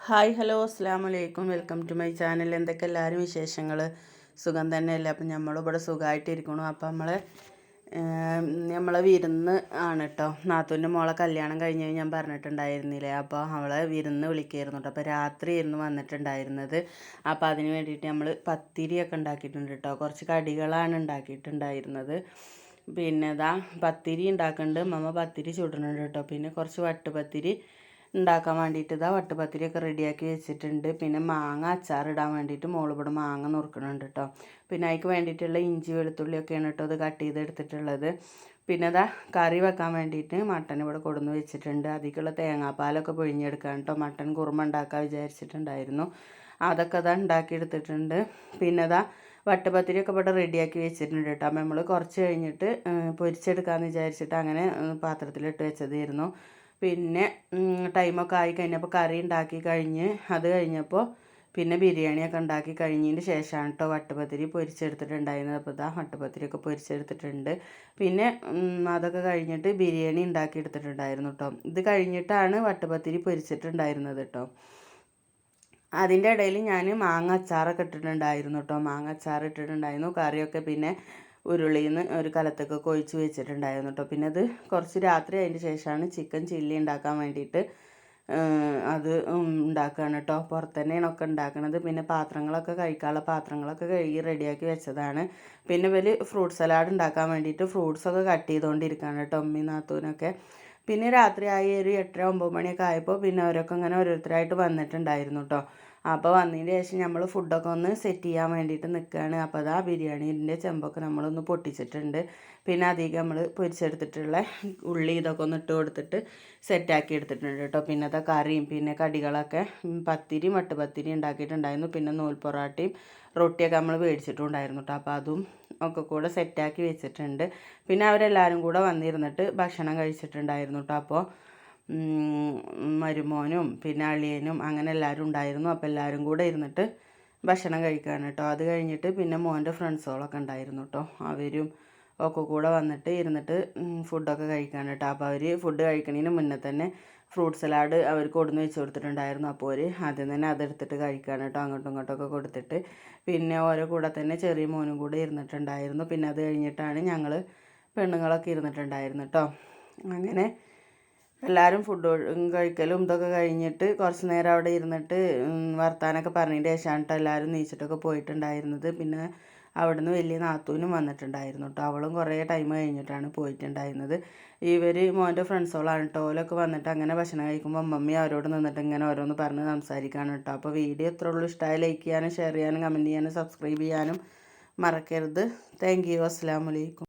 Hi hello അസ്സാം വലൈക്കും welcome to my channel. എന്തൊക്കെ എല്ലാവരും വിശേഷങ്ങൾ? സുഖം തന്നെയല്ലേ? അപ്പം നമ്മളിവിടെ സുഖമായിട്ടിരിക്കണു. അപ്പം നമ്മളെ വിരുന്ന് ആണ് കേട്ടോ. നാത്തൂൻ്റെ മോളെ കല്യാണം കഴിഞ്ഞ് ഞാൻ പറഞ്ഞിട്ടുണ്ടായിരുന്നില്ലേ? അപ്പോൾ അവളെ വിരുന്ന് വിളിക്കായിരുന്നു കേട്ടോ. അപ്പോൾ രാത്രിയായിരുന്നു വന്നിട്ടുണ്ടായിരുന്നത്. അപ്പോൾ അതിന് വേണ്ടിയിട്ട് നമ്മൾ പത്തിരിയൊക്കെ ഉണ്ടാക്കിയിട്ടുണ്ട് കേട്ടോ. കുറച്ച് കടികളാണ് ഉണ്ടാക്കിയിട്ടുണ്ടായിരുന്നത്. പിന്നെ പത്തിരി ഉണ്ടാക്കുന്നുണ്ട്. മമ്മ പത്തിരി ചുടുന്നുണ്ട് കേട്ടോ. പിന്നെ കുറച്ച് വട്ടുപത്തിരി ഉണ്ടാക്കാൻ വേണ്ടിയിട്ട് വട്ടുപത്തിരിയൊക്കെ റെഡിയാക്കി വെച്ചിട്ടുണ്ട്. പിന്നെ മാങ്ങ അച്ചാറിടാൻ വേണ്ടിയിട്ട് മോളിവിടെ മാങ്ങ നുറുക്കണുണ്ട് കേട്ടോ. പിന്നെ അതിക്ക് വേണ്ടിയിട്ടുള്ള ഇഞ്ചി വെളുത്തുള്ളിയൊക്കെയാണ് കേട്ടോ ഇത് കട്ട് ചെയ്തെടുത്തിട്ടുള്ളത്. പിന്നെ കറി വെക്കാൻ വേണ്ടിയിട്ട് മട്ടൻ ഇവിടെ കൊടുന്ന് വെച്ചിട്ടുണ്ട്. അതിലേക്കുള്ള തേങ്ങാപ്പാലൊക്കെ പിഴിഞ്ഞെടുക്കാൻ കേട്ടോ. മട്ടൻ കുറുമ ഉണ്ടാക്കാൻ വിചാരിച്ചിട്ടുണ്ടായിരുന്നു. അതൊക്കെ ഉണ്ടാക്കിയെടുത്തിട്ടുണ്ട്. പിന്നെ വട്ടുപത്തിരിയൊക്കെ ഇവിടെ റെഡിയാക്കി വെച്ചിട്ടുണ്ട് കേട്ടോ. അപ്പം നമ്മൾ കുറച്ച് കഴിഞ്ഞിട്ട് പൊരിച്ചെടുക്കാമെന്ന് വിചാരിച്ചിട്ട് അങ്ങനെ പാത്രത്തിലിട്ട് വെച്ചതായിരുന്നു. പിന്നെ ടൈമൊക്കെ ആയി കഴിഞ്ഞപ്പോൾ കറി ഉണ്ടാക്കി കഴിഞ്ഞ് അത് കഴിഞ്ഞപ്പോൾ പിന്നെ ബിരിയാണിയൊക്കെ ഉണ്ടാക്കി കഴിഞ്ഞതിന് ശേഷമാണ് കേട്ടോ വട്ടുപത്തിരി പൊരിച്ചെടുത്തിട്ടുണ്ടായിരുന്നത്. അപ്പോൾ വട്ടുപത്തിരിയൊക്കെ പൊരിച്ചെടുത്തിട്ടുണ്ട്. പിന്നെ അതൊക്കെ കഴിഞ്ഞിട്ട് ബിരിയാണി ഉണ്ടാക്കി എടുത്തിട്ടുണ്ടായിരുന്നു കേട്ടോ. ഇത് കഴിഞ്ഞിട്ടാണ് വട്ടുപത്തിരി പൊരിച്ചിട്ടുണ്ടായിരുന്നത് കേട്ടോ. അതിൻ്റെ ഇടയിൽ ഞാൻ മാങ്ങ അച്ചാറൊക്കെ ഇട്ടിട്ടുണ്ടായിരുന്നു കേട്ടോ. മാങ്ങ അച്ചാർ ഇട്ടിട്ടുണ്ടായിരുന്നു. കറിയൊക്കെ പിന്നെ ഉരുളിയിൽ നിന്ന് ഒരു കലത്തൊക്കെ ഒഴിച്ച് വെച്ചിട്ടുണ്ടായിരുന്നു കേട്ടോ. പിന്നെ അത് കുറച്ച് രാത്രി അതിന് ശേഷമാണ് ചിക്കൻ ചില്ലി ഉണ്ടാക്കാൻ വേണ്ടിയിട്ട് അത് ഉണ്ടാക്കുകയാണ് കേട്ടോ. പുറത്ത് തന്നെയാണ് ഒക്കെ ഉണ്ടാക്കുന്നത്. പിന്നെ പാത്രങ്ങളൊക്കെ കഴിക്കാനുള്ള പാത്രങ്ങളൊക്കെ കഴുകി റെഡിയാക്കി വെച്ചതാണ്. പിന്നെ ഫ്രൂട്ട് സലാഡ് ഉണ്ടാക്കാൻ വേണ്ടിയിട്ട് ഫ്രൂട്ട്സൊക്കെ കട്ട് ചെയ്തുകൊണ്ടിരിക്കുകയാണ് കേട്ടോ ഉമ്മയും നാത്തൂനൊക്കെ. പിന്നെ രാത്രിയായി ഒരു 8-9 മണിയൊക്കെ ആയപ്പോൾ പിന്നെ അവരൊക്കെ ഇങ്ങനെ ഓരോരുത്തരായിട്ട് വന്നിട്ടുണ്ടായിരുന്നു കേട്ടോ. അപ്പോൾ വന്നതിന് ശേഷം നമ്മൾ ഫുഡൊക്കെ ഒന്ന് സെറ്റ് ചെയ്യാൻ വേണ്ടിയിട്ട് നിൽക്കുകയാണ്. അപ്പോൾ ബിരിയാണീൻ്റെ ചെമ്പൊക്കെ നമ്മളൊന്ന് പൊട്ടിച്ചിട്ടുണ്ട്. പിന്നെ അധികം നമ്മൾ പൊരിച്ചെടുത്തിട്ടുള്ള ഉള്ളി ഇതൊക്കെ ഒന്ന് ഇട്ട് കൊടുത്തിട്ട് സെറ്റാക്കി എടുത്തിട്ടുണ്ട് കേട്ടോ. പിന്നെ കറിയും പിന്നെ കടികളൊക്കെ പത്തിരി മട്ടുപത്തിരി ഉണ്ടാക്കിയിട്ടുണ്ടായിരുന്നു. പിന്നെ നൂൽ പൊറാട്ടയും റൊട്ടിയൊക്കെ നമ്മൾ മേടിച്ചിട്ടുണ്ടായിരുന്നു കേട്ടോ. അപ്പോൾ അതും ഒക്കെ കൂടെ സെറ്റാക്കി വെച്ചിട്ടുണ്ട്. പിന്നെ അവരെല്ലാവരും കൂടെ വന്നിരുന്നിട്ട് ഭക്ഷണം കഴിച്ചിട്ടുണ്ടായിരുന്നു കേട്ടോ. അപ്പോൾ മരുമോനും പിന്നെ അളിയനും അങ്ങനെ എല്ലാവരും ഉണ്ടായിരുന്നു. അപ്പോൾ എല്ലാവരും കൂടെ ഇരുന്നിട്ട് ഭക്ഷണം കഴിക്കുകയാണ് കേട്ടോ. അത് കഴിഞ്ഞിട്ട് പിന്നെ മോൻ്റെ ഫ്രണ്ട്സുകളൊക്കെ ഉണ്ടായിരുന്നു കേട്ടോ. അവരും ഒക്കെ കൂടെ വന്നിട്ട് ഇരുന്നിട്ട് ഫുഡൊക്കെ കഴിക്കുകയാണ് കേട്ടോ. അപ്പോൾ അവർ ഫുഡ് കഴിക്കുന്നതിന് മുന്നേ തന്നെ ഫ്രൂട്ട് സലാഡ് അവർക്ക് കൊടുന്ന് വെച്ച് കൊടുത്തിട്ടുണ്ടായിരുന്നു. അപ്പോൾ അവർ ആദ്യം തന്നെ അതെടുത്തിട്ട് കഴിക്കുകയാണ് കേട്ടോ. അങ്ങോട്ടും ഇങ്ങോട്ടൊക്കെ കൊടുത്തിട്ട് പിന്നെ ഓരോ കൂടെ തന്നെ ചെറിയ മോനും കൂടെ ഇരുന്നിട്ടുണ്ടായിരുന്നു. പിന്നെ അത് കഴിഞ്ഞിട്ടാണ് ഞങ്ങൾ പെണ്ണുങ്ങളൊക്കെ ഇരുന്നിട്ടുണ്ടായിരുന്നു കേട്ടോ. അങ്ങനെ എല്ലാവരും ഫുഡ് കഴിക്കലും ഇതൊക്കെ കഴിഞ്ഞിട്ട് കുറച്ച് നേരം അവിടെ ഇരുന്നിട്ട് വർത്താനൊക്കെ പറഞ്ഞതിൻ്റെ ശേഷമാണ് കേട്ടോ എല്ലാവരും നീച്ചിട്ടൊക്കെ പോയിട്ടുണ്ടായിരുന്നത്. പിന്നെ അവിടുന്ന് വലിയ നാത്തൂനും വന്നിട്ടുണ്ടായിരുന്നു കേട്ടോ. അവളും കുറേ ടൈം കഴിഞ്ഞിട്ടാണ് പോയിട്ടുണ്ടായിരുന്നത്. ഇവർ മോൻ്റെ ഫ്രണ്ട്സുകളാണ് കേട്ടോ. ഓലൊക്കെ വന്നിട്ട് അങ്ങനെ ഭക്ഷണം കഴിക്കുമ്പോൾ മമ്മി അവരോട് നിന്നിട്ട് ഇങ്ങനെ ഓരോന്ന് പറഞ്ഞ് സംസാരിക്കുകയാണ് കേട്ടോ. അപ്പോൾ വീഡിയോ എത്ര ഉള്ളൂ ഇഷ്ടമായി ലൈക്ക് ചെയ്യാനും ഷെയർ ചെയ്യാനും കമൻറ്റ് ചെയ്യാനും സബ്സ്ക്രൈബ് ചെയ്യാനും മറക്കരുത്. Thank you. അസ്സലാമു അലൈക്കും.